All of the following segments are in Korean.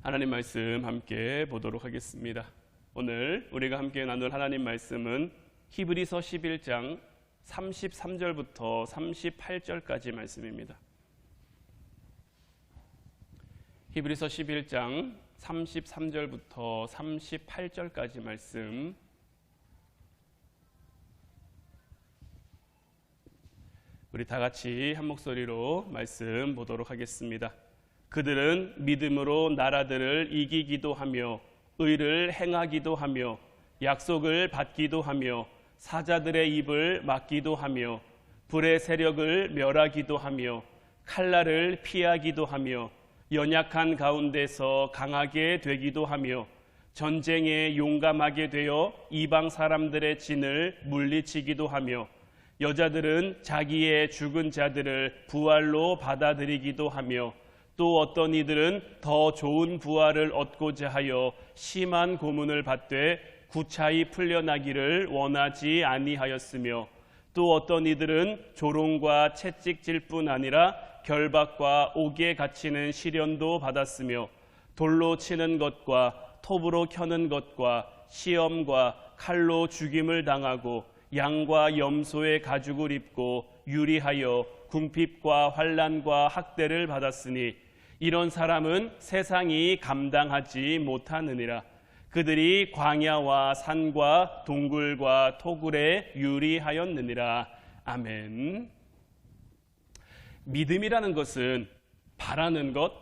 하나님 말씀 함께 보도록 하겠습니다. 오늘 우리가 함께 나눌 하나님 말씀은 히브리서 11장 33절부터 38절까지 말씀입니다. 히브리서 11장 33절부터 38절까지 말씀, 우리 다 같이 한 목소리로 말씀 보도록 하겠습니다. 그들은 믿음으로 나라들을 이기기도 하며 의를 행하기도 하며 약속을 받기도 하며 사자들의 입을 막기도 하며 불의 세력을 멸하기도 하며 칼날을 피하기도 하며 연약한 가운데서 강하게 되기도 하며 전쟁에 용감하게 되어 이방 사람들의 진을 물리치기도 하며 여자들은 자기의 죽은 자들을 부활로 받아들이기도 하며 또 어떤 이들은 더 좋은 부활을 얻고자 하여 심한 고문을 받되 구차히 풀려나기를 원하지 아니하였으며 또 어떤 이들은 조롱과 채찍질 뿐 아니라 결박과 옥에 갇히는 시련도 받았으며 돌로 치는 것과 톱으로 켜는 것과 시험과 칼로 죽임을 당하고 양과 염소의 가죽을 입고 유리하여 궁핍과 환난과 학대를 받았으니 이런 사람은 세상이 감당하지 못하느니라. 그들이 광야와 산과 동굴과 토굴에 유리하였느니라. 아멘. 믿음이라는 것은 바라는 것,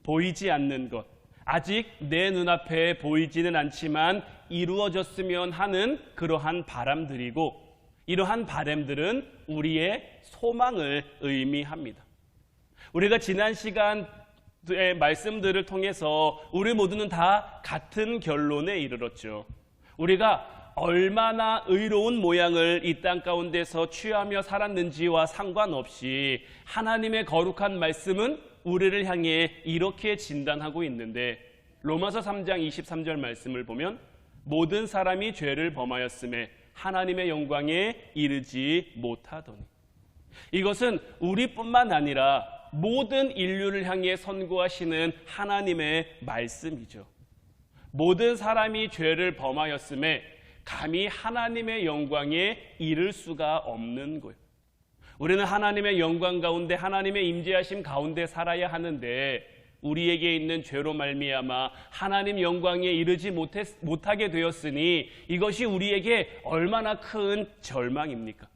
보이지 않는 것, 아직 내 눈앞에 보이지는 않지만 이루어졌으면 하는 그러한 바람들이고, 이러한 바람들은 우리의 소망을 의미합니다. 우리가 지난 시간의 말씀들을 통해서 우리 모두는 다 같은 결론에 이르렀죠. 우리가 얼마나 의로운 모양을 이 땅 가운데서 취하며 살았는지와 상관없이 하나님의 거룩한 말씀은 우리를 향해 이렇게 진단하고 있는데, 로마서 3장 23절 말씀을 보면 모든 사람이 죄를 범하였음에 하나님의 영광에 이르지 못하더니, 이것은 우리뿐만 아니라 모든 인류를 향해 선고하시는 하나님의 말씀이죠. 모든 사람이 죄를 범하였음에 감히 하나님의 영광에 이를 수가 없는 거예요. 우리는 하나님의 영광 가운데, 하나님의 임재하심 가운데 살아야 하는데 우리에게 있는 죄로 말미암아 하나님 영광에 이르지 못하게 되었으니 이것이 우리에게 얼마나 큰 절망입니까?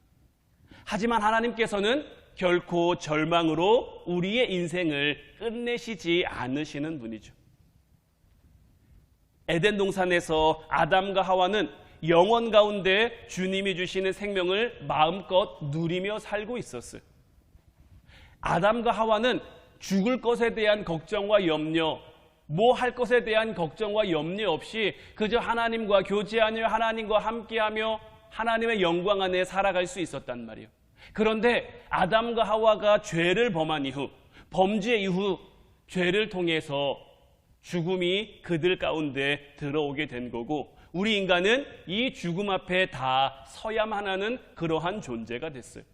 하지만 하나님께서는 결코 절망으로 우리의 인생을 끝내시지 않으시는 분이죠. 에덴 동산에서 아담과 하와는 영원 가운데 주님이 주시는 생명을 마음껏 누리며 살고 있었어요. 아담과 하와는 죽을 것에 대한 걱정과 염려, 뭐 할 것에 대한 걱정과 염려 없이 그저 하나님과 교제하며 하나님과 함께하며 하나님의 영광 안에 살아갈 수 있었단 말이에요. 그런데 아담과 하와가 죄를 범한 이후, 범죄 이후 죄를 통해서 죽음이 그들 가운데 들어오게 된 거고, 우리 인간은 이 죽음 앞에 다 서야만 하는 그러한 존재가 됐어요.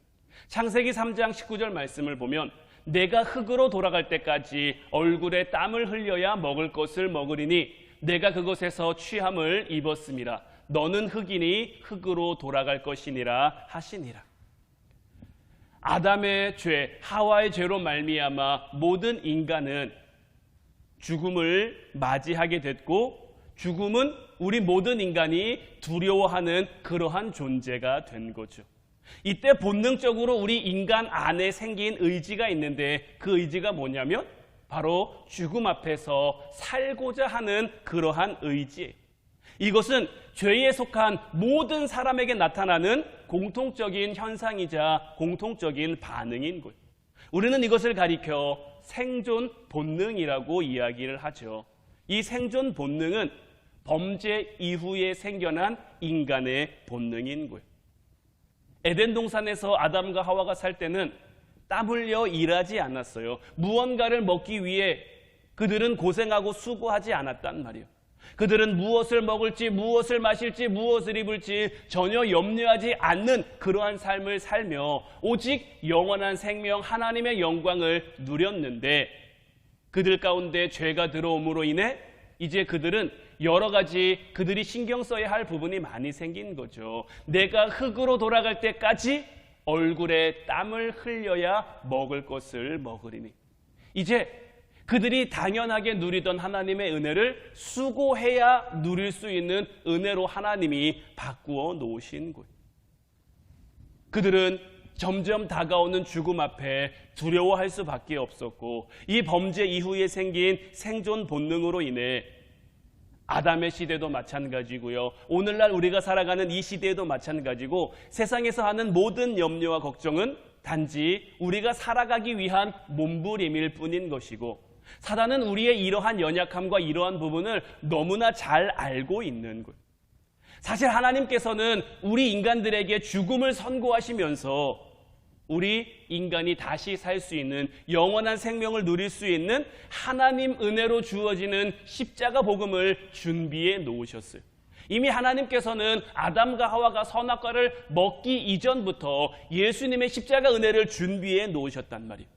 창세기 3장 19절 말씀을 보면 내가 흙으로 돌아갈 때까지 얼굴에 땀을 흘려야 먹을 것을 먹으리니 내가 그것에서 취함을 입었음이라. 너는 흙이니 흙으로 돌아갈 것이니라 하시니라. 아담의 죄, 하와의 죄로 말미암아 모든 인간은 죽음을 맞이하게 됐고, 죽음은 우리 모든 인간이 두려워하는 그러한 존재가 된 거죠. 이때 본능적으로 우리 인간 안에 생긴 의지가 있는데, 그 의지가 뭐냐면 바로 죽음 앞에서 살고자 하는 그러한 의지예요. 이것은 죄에 속한 모든 사람에게 나타나는 공통적인 현상이자 공통적인 반응인 거예요. 우리는 이것을 가리켜 생존 본능이라고 이야기를 하죠. 이 생존 본능은 범죄 이후에 생겨난 인간의 본능인 거예요. 에덴 동산에서 아담과 하와가 살 때는 땀 흘려 일하지 않았어요. 무언가를 먹기 위해 그들은 고생하고 수고하지 않았단 말이에요. 그들은 무엇을 먹을지, 무엇을 마실지, 무엇을 입을지 전혀 염려하지 않는 그러한 삶을 살며 오직 영원한 생명 하나님의 영광을 누렸는데, 그들 가운데 죄가 들어옴으로 인해 이제 그들은 여러 가지 그들이 신경 써야 할 부분이 많이 생긴 거죠. 내가 흙으로 돌아갈 때까지 얼굴에 땀을 흘려야 먹을 것을 먹으리니. 이제 그들이 당연하게 누리던 하나님의 은혜를 수고해야 누릴 수 있는 은혜로 하나님이 바꾸어 놓으신 거예요. 그들은 점점 다가오는 죽음 앞에 두려워할 수밖에 없었고, 이 범죄 이후에 생긴 생존 본능으로 인해 아담의 시대도 마찬가지고요, 오늘날 우리가 살아가는 이 시대에도 마찬가지고, 세상에서 하는 모든 염려와 걱정은 단지 우리가 살아가기 위한 몸부림일 뿐인 것이고, 사단은 우리의 이러한 연약함과 이러한 부분을 너무나 잘 알고 있는 거예요. 사실 하나님께서는 우리 인간들에게 죽음을 선고하시면서 우리 인간이 다시 살 수 있는 영원한 생명을 누릴 수 있는 하나님 은혜로 주어지는 십자가 복음을 준비해 놓으셨어요. 이미 하나님께서는 아담과 하와가 선악과를 먹기 이전부터 예수님의 십자가 은혜를 준비해 놓으셨단 말이에요.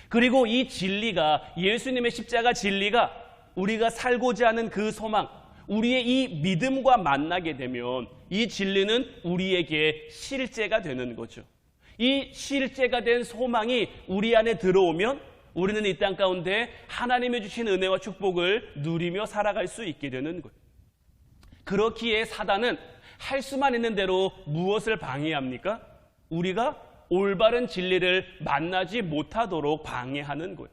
그리고 이 진리가, 예수님의 십자가 진리가 우리가 살고자 하는 그 소망, 우리의 이 믿음과 만나게 되면 이 진리는 우리에게 실제가 되는 거죠. 이 실제가 된 소망이 우리 안에 들어오면 우리는 이 땅 가운데 하나님이 주신 은혜와 축복을 누리며 살아갈 수 있게 되는 거예요. 그렇기에 사단은 할 수만 있는 대로 무엇을 방해합니까? 우리가 올바른 진리를 만나지 못하도록 방해하는 거예요.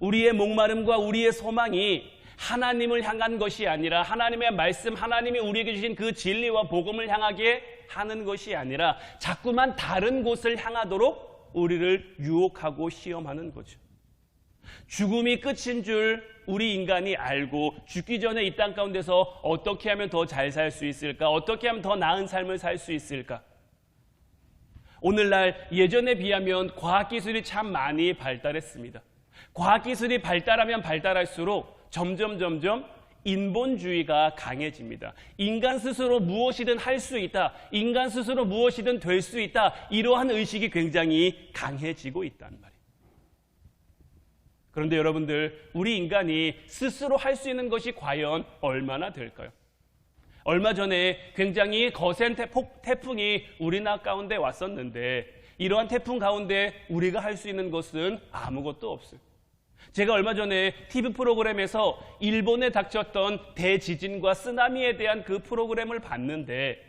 우리의 목마름과 우리의 소망이 하나님을 향한 것이 아니라, 하나님의 말씀, 하나님이 우리에게 주신 그 진리와 복음을 향하게 하는 것이 아니라 자꾸만 다른 곳을 향하도록 우리를 유혹하고 시험하는 거죠. 죽음이 끝인 줄 우리 인간이 알고 죽기 전에 이 땅 가운데서 어떻게 하면 더 잘 살 수 있을까? 어떻게 하면 더 나은 삶을 살 수 있을까? 오늘날 예전에 비하면 과학기술이 참 많이 발달했습니다. 과학기술이 발달하면 발달할수록 점점 인본주의가 강해집니다. 인간 스스로 무엇이든 할 수 있다, 인간 스스로 무엇이든 될 수 있다, 이러한 의식이 굉장히 강해지고 있단 말이에요. 그런데 여러분들, 우리 인간이 스스로 할 수 있는 것이 과연 얼마나 될까요? 얼마 전에 굉장히 거센 태풍이 우리나라 가운데 왔었는데, 이러한 태풍 가운데 우리가 할 수 있는 것은 아무것도 없어요. 제가 얼마 전에 TV 프로그램에서 일본에 닥쳤던 대지진과 쓰나미에 대한 그 프로그램을 봤는데,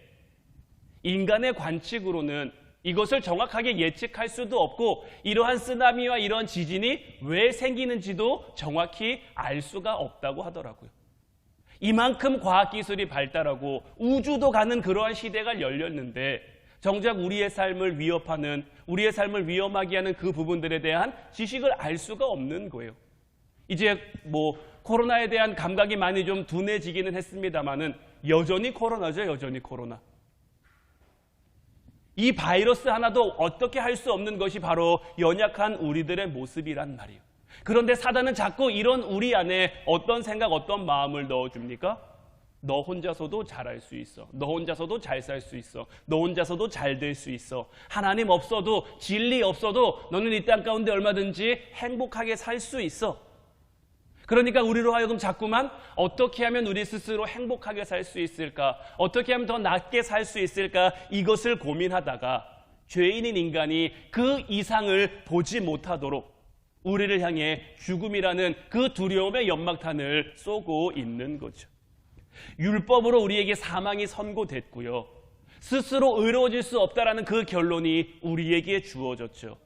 인간의 관측으로는 이것을 정확하게 예측할 수도 없고, 이러한 쓰나미와 이러한 지진이 왜 생기는지도 정확히 알 수가 없다고 하더라고요. 이만큼 과학기술이 발달하고 우주도 가는 그러한 시대가 열렸는데, 정작 우리의 삶을 위협하는, 우리의 삶을 위험하게 하는 그 부분들에 대한 지식을 알 수가 없는 거예요. 이제 코로나에 대한 감각이 많이 좀 둔해지기는 했습니다만은 여전히 코로나죠, 여전히 코로나. 이 바이러스 하나도 어떻게 할 수 없는 것이 바로 연약한 우리들의 모습이란 말이에요. 그런데 사단은 자꾸 이런 우리 안에 어떤 생각, 어떤 마음을 넣어줍니까? 너 혼자서도 잘할 수 있어. 너 혼자서도 잘 살 수 있어. 너 혼자서도 잘 될 수 있어. 하나님 없어도, 진리 없어도 너는 이 땅 가운데 얼마든지 행복하게 살 수 있어. 그러니까 우리로 하여금 자꾸만 어떻게 하면 우리 스스로 행복하게 살 수 있을까? 어떻게 하면 더 낫게 살 수 있을까? 이것을 고민하다가 죄인인 인간이 그 이상을 보지 못하도록 우리를 향해 죽음이라는 그 두려움의 연막탄을 쏘고 있는 거죠. 율법으로 우리에게 사망이 선고됐고요, 스스로 의로워질 수 없다라는 그 결론이 우리에게 주어졌죠.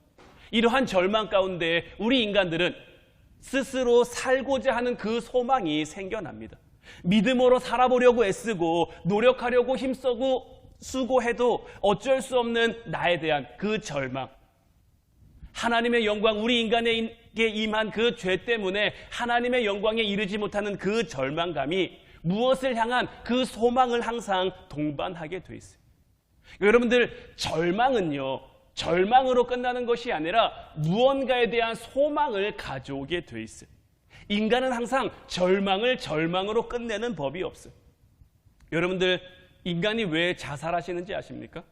이러한 절망 가운데 우리 인간들은 스스로 살고자 하는 그 소망이 생겨납니다. 믿음으로 살아보려고 애쓰고 노력하려고 힘쓰고 수고해도 어쩔 수 없는 나에 대한 그 절망, 하나님의 영광, 우리 인간에게 임한 그 죄 때문에 하나님의 영광에 이르지 못하는 그 절망감이 무엇을 향한 그 소망을 항상 동반하게 돼 있어요. 여러분들, 절망은요, 절망으로 끝나는 것이 아니라 무언가에 대한 소망을 가져오게 돼 있어요. 인간은 항상 절망을 절망으로 끝내는 법이 없어요. 여러분들, 인간이 왜 자살하시는지 아십니까?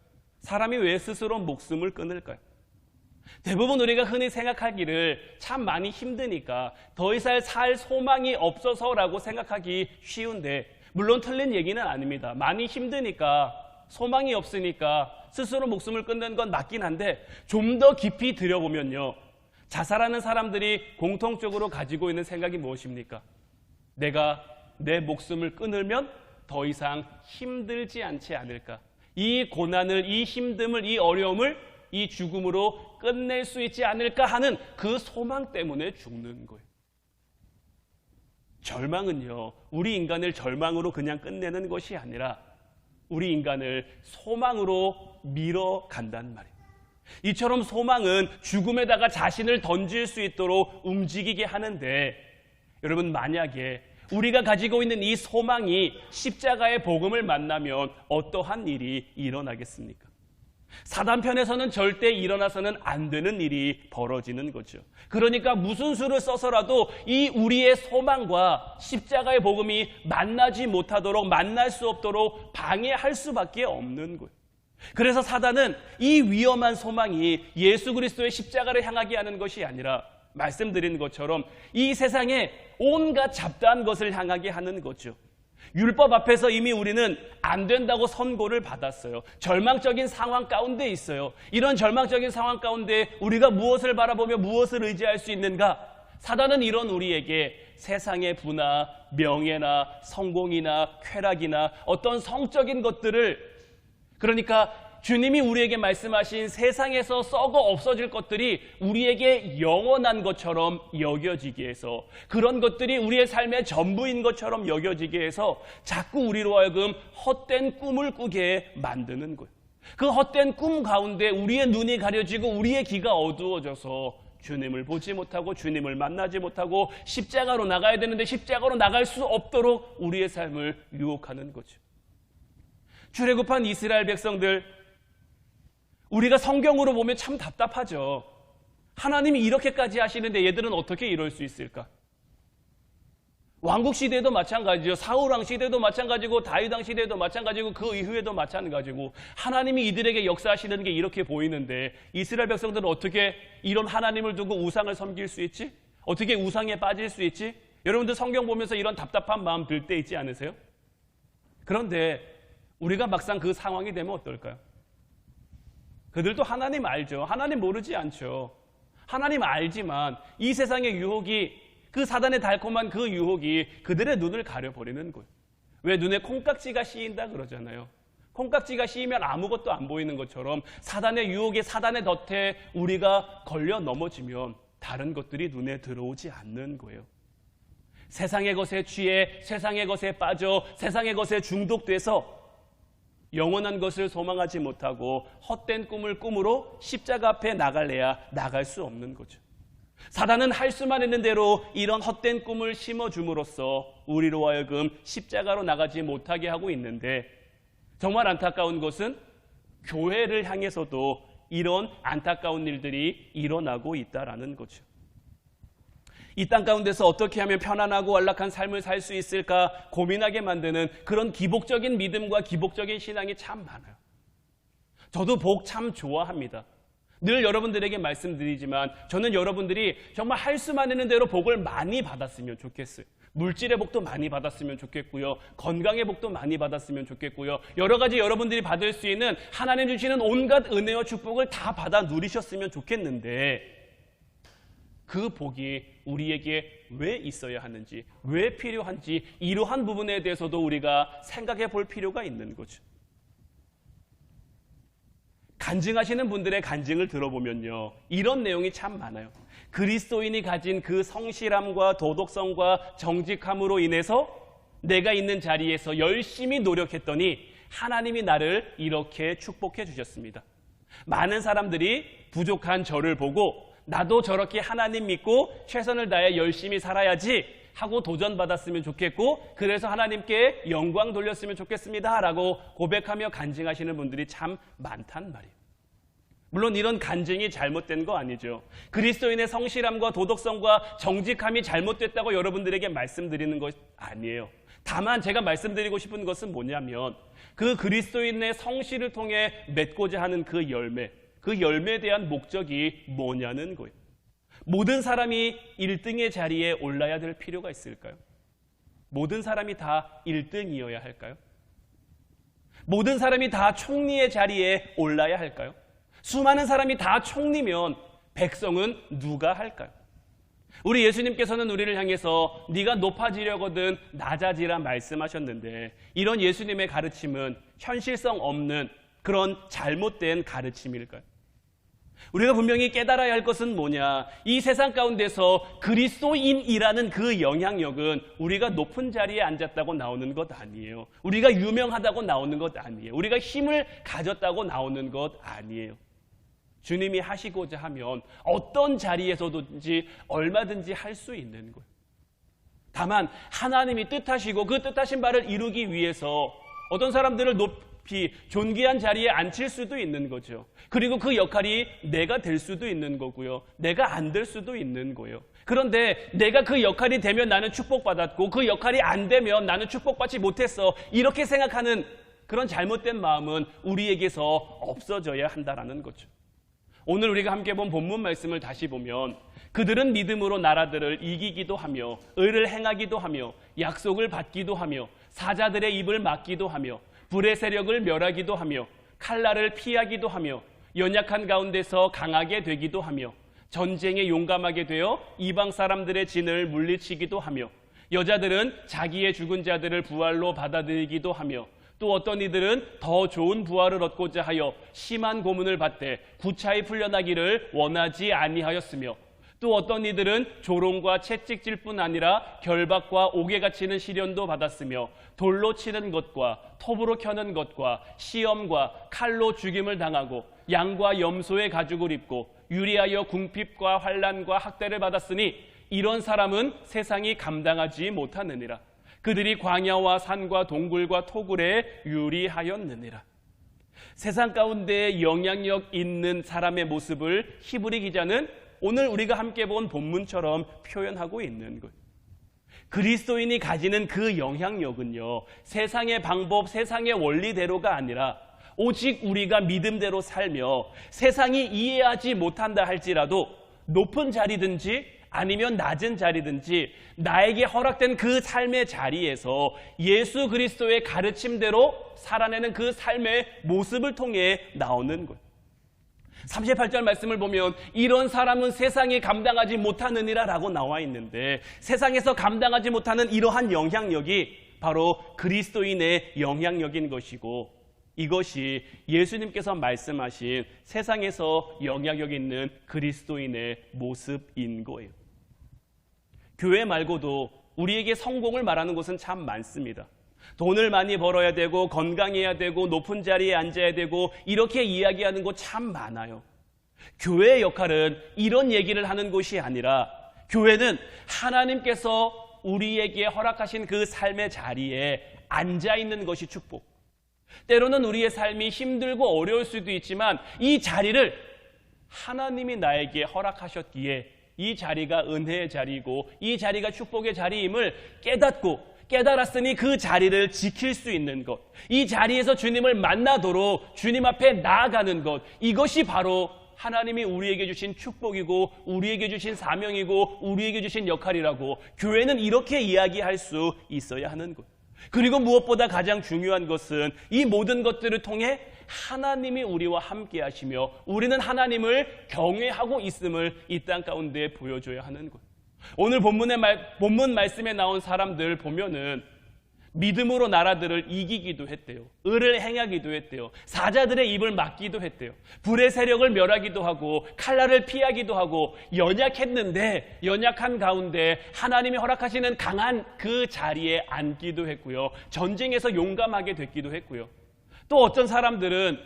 사람이 왜 스스로 목숨을 끊을까요? 대부분 우리가 흔히 생각하기를 참 많이 힘드니까 더 이상 살 소망이 없어서라고 생각하기 쉬운데, 물론 틀린 얘기는 아닙니다. 많이 힘드니까, 소망이 없으니까 스스로 목숨을 끊는 건 맞긴 한데, 좀 더 깊이 들여보면요, 자살하는 사람들이 공통적으로 가지고 있는 생각이 무엇입니까? 내가 내 목숨을 끊으면 더 이상 힘들지 않지 않을까? 이 고난을, 이 힘듦을, 이 어려움을 이 죽음으로 끝낼 수 있지 않을까 하는 그 소망 때문에 죽는 거예요. 절망은요, 우리 인간을 절망으로 그냥 끝내는 것이 아니라 우리 인간을 소망으로 밀어간단 말이에요. 이처럼 소망은 죽음에다가 자신을 던질 수 있도록 움직이게 하는데, 여러분, 만약에 우리가 가지고 있는 이 소망이 십자가의 복음을 만나면 어떠한 일이 일어나겠습니까? 사단 편에서는 절대 일어나서는 안 되는 일이 벌어지는 거죠. 그러니까 무슨 수를 써서라도 이 우리의 소망과 십자가의 복음이 만나지 못하도록, 만날 수 없도록 방해할 수밖에 없는 거예요. 그래서 사단은 이 위험한 소망이 예수 그리스도의 십자가를 향하게 하는 것이 아니라, 말씀드린 것처럼 이 세상에 온갖 잡다한 것을 향하게 하는 거죠. 율법 앞에서 이미 우리는 안 된다고 선고를 받았어요. 절망적인 상황 가운데 있어요. 이런 절망적인 상황 가운데 우리가 무엇을 바라보며 무엇을 의지할 수 있는가? 사단은 이런 우리에게 세상의 부나 명예나 성공이나 쾌락이나 어떤 성적인 것들을, 그러니까 주님이 우리에게 말씀하신 세상에서 썩어 없어질 것들이 우리에게 영원한 것처럼 여겨지게 해서, 그런 것들이 우리의 삶의 전부인 것처럼 여겨지게 해서 자꾸 우리로 하여금 헛된 꿈을 꾸게 만드는 거예요. 그 헛된 꿈 가운데 우리의 눈이 가려지고 우리의 귀가 어두워져서 주님을 보지 못하고 주님을 만나지 못하고 십자가로 나가야 되는데 십자가로 나갈 수 없도록 우리의 삶을 유혹하는 거죠. 출애굽한 이스라엘 백성들, 우리가 성경으로 보면 참 답답하죠. 하나님이 이렇게까지 하시는데 얘들은 어떻게 이럴 수 있을까? 왕국 시대도 마찬가지죠. 사울왕 시대도 마찬가지고 다윗왕 시대도 마찬가지고 그 이후에도 마찬가지고, 하나님이 이들에게 역사하시는 게 이렇게 보이는데 이스라엘 백성들은 어떻게 이런 하나님을 두고 우상을 섬길 수 있지? 어떻게 우상에 빠질 수 있지? 여러분들 성경 보면서 이런 답답한 마음 들 때 있지 않으세요? 그런데 우리가 막상 그 상황이 되면 어떨까요? 그들도 하나님 알죠. 하나님 모르지 않죠. 하나님 알지만 이 세상의 유혹이, 그 사단의 달콤한 그 유혹이 그들의 눈을 가려버리는 거예요. 왜 눈에 콩깍지가 씌인다 그러잖아요. 콩깍지가 씌이면 아무것도 안 보이는 것처럼 사단의 유혹에, 사단의 덫에 우리가 걸려 넘어지면 다른 것들이 눈에 들어오지 않는 거예요. 세상의 것에 취해 세상의 것에 빠져 세상의 것에 중독돼서 영원한 것을 소망하지 못하고 헛된 꿈을 꿈으로 십자가 앞에 나갈래야 나갈 수 없는 거죠. 사단은 할 수만 있는 대로 이런 헛된 꿈을 심어줌으로써 우리로 하여금 십자가로 나가지 못하게 하고 있는데, 정말 안타까운 것은 교회를 향해서도 이런 안타까운 일들이 일어나고 있다라는 거죠. 이 땅 가운데서 어떻게 하면 편안하고 안락한 삶을 살 수 있을까 고민하게 만드는 그런 기복적인 믿음과 기복적인 신앙이 참 많아요. 저도 복 참 좋아합니다. 늘 여러분들에게 말씀드리지만 저는 여러분들이 정말 할 수만 있는 대로 복을 많이 받았으면 좋겠어요. 물질의 복도 많이 받았으면 좋겠고요. 건강의 복도 많이 받았으면 좋겠고요. 여러 가지 여러분들이 받을 수 있는 하나님 주시는 온갖 은혜와 축복을 다 받아 누리셨으면 좋겠는데, 그 복이 우리에게 왜 있어야 하는지, 왜 필요한지, 이러한 부분에 대해서도 우리가 생각해 볼 필요가 있는 거죠. 간증하시는 분들의 간증을 들어보면요, 이런 내용이 참 많아요. 그리스도인이 가진 그 성실함과 도덕성과 정직함으로 인해서 내가 있는 자리에서 열심히 노력했더니 하나님이 나를 이렇게 축복해 주셨습니다. 많은 사람들이 부족한 저를 보고 나도 저렇게 하나님 믿고 최선을 다해 열심히 살아야지 하고 도전받았으면 좋겠고, 그래서 하나님께 영광 돌렸으면 좋겠습니다 라고 고백하며 간증하시는 분들이 참 많단 말이에요. 물론 이런 간증이 잘못된 거 아니죠. 그리스도인의 성실함과 도덕성과 정직함이 잘못됐다고 여러분들에게 말씀드리는 것 아니에요. 다만 제가 말씀드리고 싶은 것은 뭐냐면, 그 그리스도인의 성실을 통해 맺고자 하는 그 열매, 그 열매에 대한 목적이 뭐냐는 거예요. 모든 사람이 1등의 자리에 올라야 될 필요가 있을까요? 모든 사람이 다 1등이어야 할까요? 모든 사람이 다 총리의 자리에 올라야 할까요? 수많은 사람이 다 총리면 백성은 누가 할까요? 우리 예수님께서는 우리를 향해서 네가 높아지려거든 낮아지라 말씀하셨는데, 이런 예수님의 가르침은 현실성 없는 그런 잘못된 가르침일까요? 우리가 분명히 깨달아야 할 것은 뭐냐? 이 세상 가운데서 그리스도인이라는 그 영향력은 우리가 높은 자리에 앉았다고 나오는 것 아니에요. 우리가 유명하다고 나오는 것 아니에요. 우리가 힘을 가졌다고 나오는 것 아니에요. 주님이 하시고자 하면 어떤 자리에서든지 얼마든지 할 수 있는 거예요. 다만 하나님이 뜻하시고 그 뜻하신 바를 이루기 위해서 어떤 사람들을 높이 존귀한 자리에 앉힐 수도 있는 거죠. 그리고 그 역할이 내가 될 수도 있는 거고요. 내가 안 될 수도 있는 거예요. 그런데 내가 그 역할이 되면 나는 축복받았고 그 역할이 안 되면 나는 축복받지 못했어, 이렇게 생각하는 그런 잘못된 마음은 우리에게서 없어져야 한다라는 거죠. 오늘 우리가 함께 본 본문 말씀을 다시 보면 그들은 믿음으로 나라들을 이기기도 하며 의를 행하기도 하며 약속을 받기도 하며 사자들의 입을 막기도 하며 불의 세력을 멸하기도 하며 칼날을 피하기도 하며 연약한 가운데서 강하게 되기도 하며 전쟁에 용감하게 되어 이방 사람들의 진을 물리치기도 하며 여자들은 자기의 죽은 자들을 부활로 받아들이기도 하며 또 어떤 이들은 더 좋은 부활을 얻고자 하여 심한 고문을 받되 구차히 풀려나기를 원하지 아니하였으며 또 어떤 이들은 조롱과 채찍질 뿐 아니라 결박과 옥에 갇히는 시련도 받았으며 돌로 치는 것과 톱으로 켜는 것과 시험과 칼로 죽임을 당하고 양과 염소의 가죽을 입고 유리하여 궁핍과 환난과 학대를 받았으니 이런 사람은 세상이 감당하지 못하느니라. 그들이 광야와 산과 동굴과 토굴에 유리하였느니라. 세상 가운데 영향력 있는 사람의 모습을 히브리 기자는 오늘 우리가 함께 본 본문처럼 표현하고 있는 거예요. 그리스도인이 가지는 그 영향력은요, 세상의 방법, 세상의 원리대로가 아니라 오직 우리가 믿음대로 살며 세상이 이해하지 못한다 할지라도 높은 자리든지 아니면 낮은 자리든지 나에게 허락된 그 삶의 자리에서 예수 그리스도의 가르침대로 살아내는 그 삶의 모습을 통해 나오는 거예요. 38절 말씀을 보면 이런 사람은 세상이 감당하지 못하느니라 라고 나와 있는데, 세상에서 감당하지 못하는 이러한 영향력이 바로 그리스도인의 영향력인 것이고, 이것이 예수님께서 말씀하신 세상에서 영향력 있는 그리스도인의 모습인 거예요. 교회 말고도 우리에게 성공을 말하는 곳은 참 많습니다. 돈을 많이 벌어야 되고 건강해야 되고 높은 자리에 앉아야 되고 이렇게 이야기하는 곳 참 많아요. 교회의 역할은 이런 얘기를 하는 곳이 아니라 교회는 하나님께서 우리에게 허락하신 그 삶의 자리에 앉아있는 것이 축복. 때로는 우리의 삶이 힘들고 어려울 수도 있지만 이 자리를 하나님이 나에게 허락하셨기에 이 자리가 은혜의 자리이고 이 자리가 축복의 자리임을 깨달았으니 그 자리를 지킬 수 있는 것, 이 자리에서 주님을 만나도록 주님 앞에 나아가는 것, 이것이 바로 하나님이 우리에게 주신 축복이고 우리에게 주신 사명이고 우리에게 주신 역할이라고 교회는 이렇게 이야기할 수 있어야 하는 것. 그리고 무엇보다 가장 중요한 것은 이 모든 것들을 통해 하나님이 우리와 함께 하시며 우리는 하나님을 경외하고 있음을 이 땅 가운데 보여줘야 하는 것. 오늘 본문 말씀에 나온 사람들 보면은 믿음으로 나라들을 이기기도 했대요. 의를 행하기도 했대요. 사자들의 입을 막기도 했대요. 불의 세력을 멸하기도 하고 칼날을 피하기도 하고 연약했는데 연약한 가운데 하나님이 허락하시는 강한 그 자리에 앉기도 했고요. 전쟁에서 용감하게 됐기도 했고요. 또 어떤 사람들은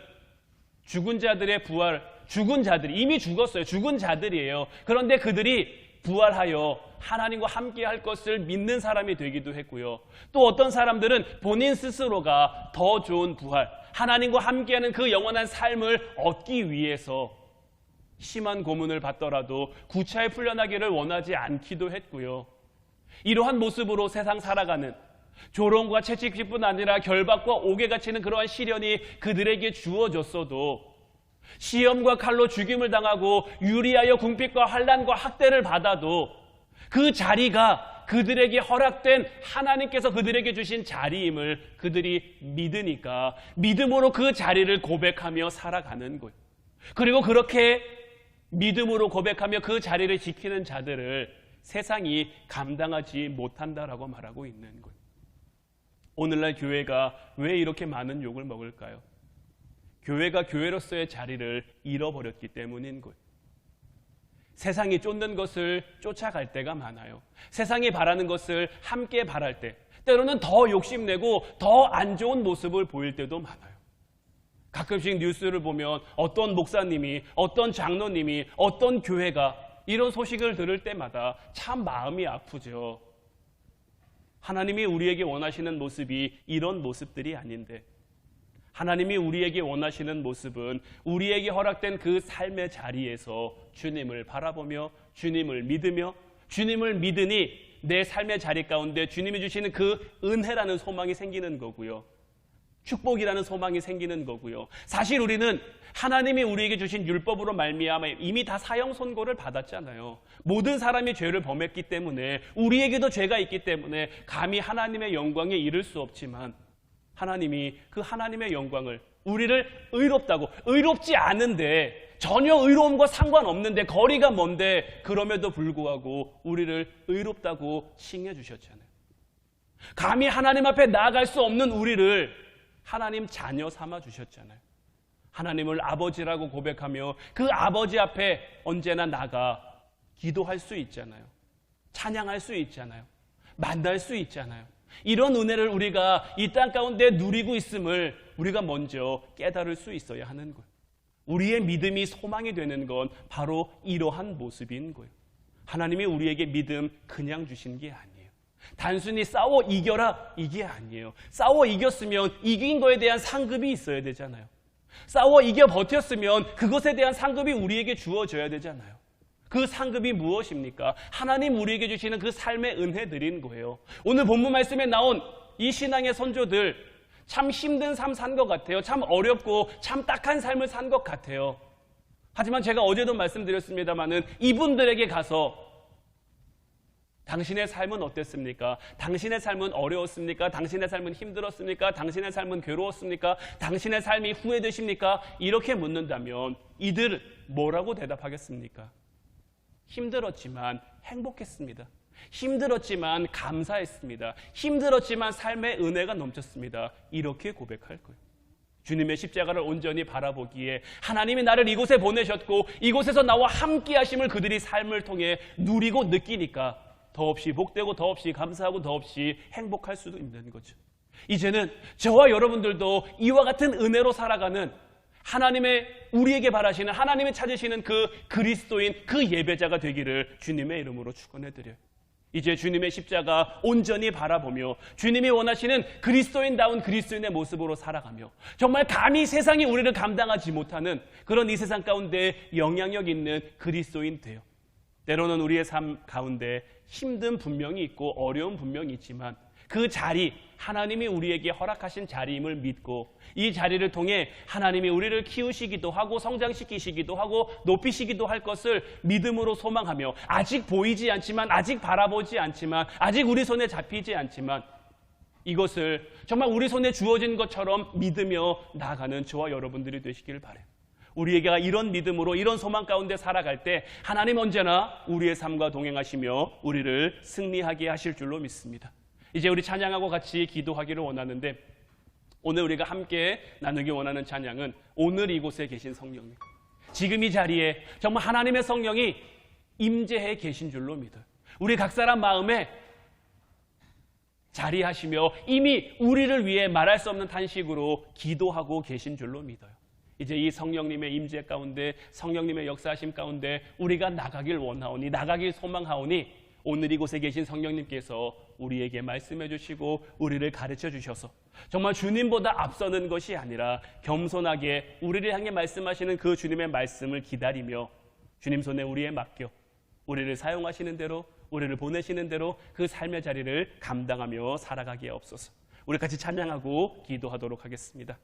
죽은 자들의 부활, 죽은 자들이 이미 죽었어요. 죽은 자들이에요. 그런데 그들이 부활하여 하나님과 함께 할 것을 믿는 사람이 되기도 했고요. 또 어떤 사람들은 본인 스스로가 더 좋은 부활, 하나님과 함께하는 그 영원한 삶을 얻기 위해서 심한 고문을 받더라도 구차히 풀려나기를 원하지 않기도 했고요. 이러한 모습으로 세상 살아가는 조롱과 채찍질뿐 아니라 결박과 옥에 갇히는 그러한 시련이 그들에게 주어졌어도 시험과 칼로 죽임을 당하고 유리하여 궁핍과 환난과 학대를 받아도 그 자리가 그들에게 허락된 하나님께서 그들에게 주신 자리임을 그들이 믿으니까 믿음으로 그 자리를 고백하며 살아가는 거예요. 그리고 그렇게 믿음으로 고백하며 그 자리를 지키는 자들을 세상이 감당하지 못한다라고 말하고 있는 거예요. 오늘날 교회가 왜 이렇게 많은 욕을 먹을까요? 교회가 교회로서의 자리를 잃어버렸기 때문인 거예요. 세상이 쫓는 것을 쫓아갈 때가 많아요. 세상이 바라는 것을 함께 바랄 때, 때로는 더 욕심내고 더 안 좋은 모습을 보일 때도 많아요. 가끔씩 뉴스를 보면 어떤 목사님이, 어떤 장로님이, 어떤 교회가 이런 소식을 들을 때마다 참 마음이 아프죠. 하나님이 우리에게 원하시는 모습이 이런 모습들이 아닌데, 하나님이 우리에게 원하시는 모습은 우리에게 허락된 그 삶의 자리에서 주님을 바라보며 주님을 믿으며 주님을 믿으니 내 삶의 자리 가운데 주님이 주시는 그 은혜라는 소망이 생기는 거고요. 축복이라는 소망이 생기는 거고요. 사실 우리는 하나님이 우리에게 주신 율법으로 말미암아 이미 다 사형 선고를 받았잖아요. 모든 사람이 죄를 범했기 때문에 우리에게도 죄가 있기 때문에 감히 하나님의 영광에 이를 수 없지만 하나님이 그 하나님의 영광을 우리를 의롭다고, 의롭지 않은데 전혀 의로움과 상관없는데 거리가 먼데 그럼에도 불구하고 우리를 의롭다고 칭해 주셨잖아요. 감히 하나님 앞에 나아갈 수 없는 우리를 하나님 자녀 삼아 주셨잖아요. 하나님을 아버지라고 고백하며 그 아버지 앞에 언제나 나가 기도할 수 있잖아요. 찬양할 수 있잖아요. 만날 수 있잖아요. 이런 은혜를 우리가 이 땅 가운데 누리고 있음을 우리가 먼저 깨달을 수 있어야 하는 거예요. 우리의 믿음이 소망이 되는 건 바로 이러한 모습인 거예요. 하나님이 우리에게 믿음 그냥 주신 게 아니에요. 단순히 싸워 이겨라 이게 아니에요. 싸워 이겼으면 이긴 거에 대한 상급이 있어야 되잖아요. 싸워 이겨 버텼으면 그것에 대한 상급이 우리에게 주어져야 되잖아요. 그 상급이 무엇입니까? 하나님 우리에게 주시는 그 삶의 은혜들인 거예요. 오늘 본문 말씀에 나온 이 신앙의 선조들 참 힘든 삶 산 것 같아요. 참 어렵고 참 딱한 삶을 산 것 같아요. 하지만 제가 어제도 말씀드렸습니다마는 이분들에게 가서 당신의 삶은 어땠습니까? 당신의 삶은 어려웠습니까? 당신의 삶은 힘들었습니까? 당신의 삶은 괴로웠습니까? 당신의 삶이 후회되십니까? 이렇게 묻는다면 이들 뭐라고 대답하겠습니까? 힘들었지만 행복했습니다. 힘들었지만 감사했습니다. 힘들었지만 삶의 은혜가 넘쳤습니다. 이렇게 고백할 거예요. 주님의 십자가를 온전히 바라보기에 하나님이 나를 이곳에 보내셨고 이곳에서 나와 함께 하심을 그들이 삶을 통해 누리고 느끼니까 더없이 복되고 더없이 감사하고 더없이 행복할 수도 있는 거죠. 이제는 저와 여러분들도 이와 같은 은혜로 살아가는 하나님의 우리에게 바라시는 하나님이 찾으시는 그 그리스도인 그 예배자가 되기를 주님의 이름으로 축원해드려요. 이제 주님의 십자가 온전히 바라보며 주님이 원하시는 그리스도인다운 그리스도인의 모습으로 살아가며 정말 감히 세상이 우리를 감당하지 못하는 그런 이 세상 가운데 영향력 있는 그리스도인 돼요. 때로는 우리의 삶 가운데 힘든 분명히 있고 어려운 분명히 있지만 그 자리, 하나님이 우리에게 허락하신 자리임을 믿고 이 자리를 통해 하나님이 우리를 키우시기도 하고 성장시키시기도 하고 높이시기도 할 것을 믿음으로 소망하며 아직 보이지 않지만 아직 바라보지 않지만 아직 우리 손에 잡히지 않지만 이것을 정말 우리 손에 주어진 것처럼 믿으며 나아가는 저와 여러분들이 되시길 바라요. 우리에게 이런 믿음으로 이런 소망 가운데 살아갈 때 하나님 언제나 우리의 삶과 동행하시며 우리를 승리하게 하실 줄로 믿습니다. 이제 우리 찬양하고 같이 기도하기를 원하는데 오늘 우리가 함께 나누기 원하는 찬양은 오늘 이곳에 계신 성령님, 지금 이 자리에 정말 하나님의 성령이 임재해 계신 줄로 믿어요. 우리 각 사람 마음에 자리하시며 이미 우리를 위해 말할 수 없는 탄식으로 기도하고 계신 줄로 믿어요. 이제 이 성령님의 임재 가운데 성령님의 역사하심 가운데 우리가 나가길 원하오니 나가길 소망하오니 오늘 이곳에 계신 성령님께서 우리에게 말씀해 주시고 우리를 가르쳐 주셔서 정말 주님보다 앞서는 것이 아니라 겸손하게 우리를 향해 말씀하시는 그 주님의 말씀을 기다리며 주님 손에 우리에 맡겨 우리를 사용하시는 대로 우리를 보내시는 대로 그 삶의 자리를 감당하며 살아가게 없소서. 우리 같이 찬양하고 기도하도록 하겠습니다.